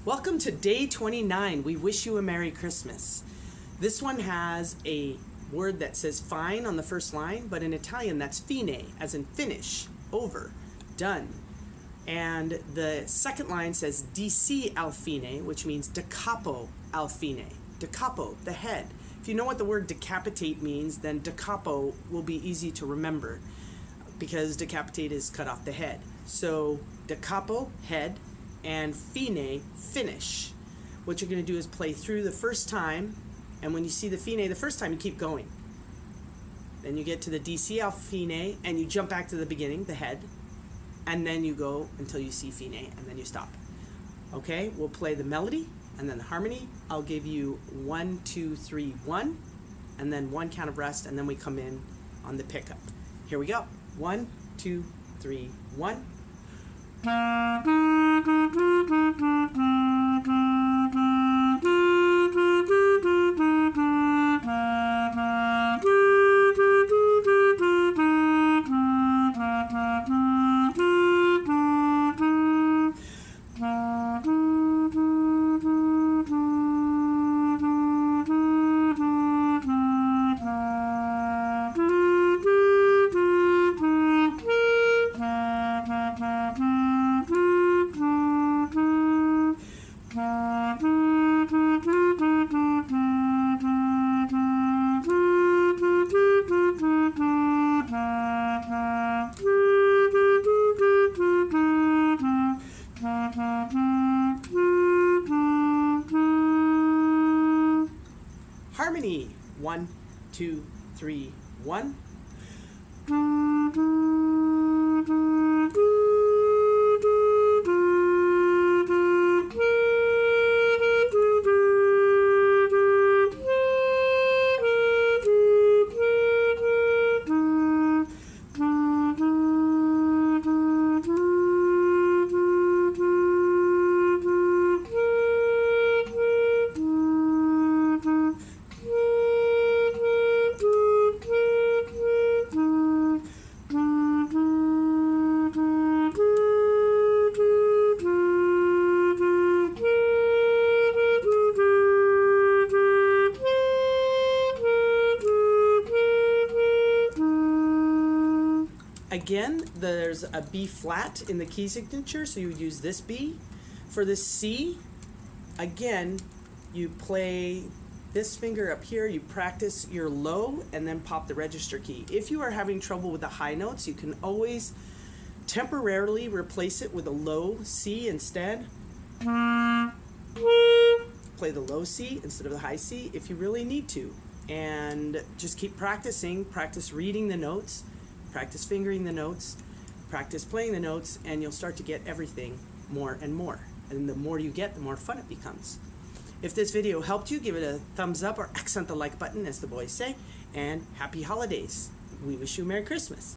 Welcome to day 29. We wish you a Merry Christmas. This one has a word that says fine on the first line, but in Italian that's fine, as in finish, over, done. And the second line says DC al fine, which means da capo al fine. Da capo, the head. If you know what the word decapitate means, then da capo will be easy to remember because decapitate is cut off the head. So da capo, head, and fine, finish. What you're going to do is play through the first time, and when you see the fine the first time, you keep going. Then you get to the DC al fine, and you jump back to the beginning, the head, and then you go until you see fine, and then you stop. Okay, we'll play the melody, and then the harmony. I'll give you 1, 2, 3, 1, and then one count of rest, and then we come in on the pickup. Here we go. 1, 2, 3, 1. Harmony. 1, 2, 3, 1. Again, there's a B flat in the key signature, so you would use this B. For the C, again, you play this finger up here, you practice your low, and then pop the register key. If you are having trouble with the high notes, you can always temporarily replace it with a low C instead. Play the low C instead of the high C if you really need to. And just keep practicing, practice reading the notes, practice fingering the notes, practice playing the notes, and you'll start to get everything more and more. And the more you get, the more fun it becomes. If this video helped you, give it a thumbs up or accent the like button, as the boys say, and happy holidays. We wish you a Merry Christmas.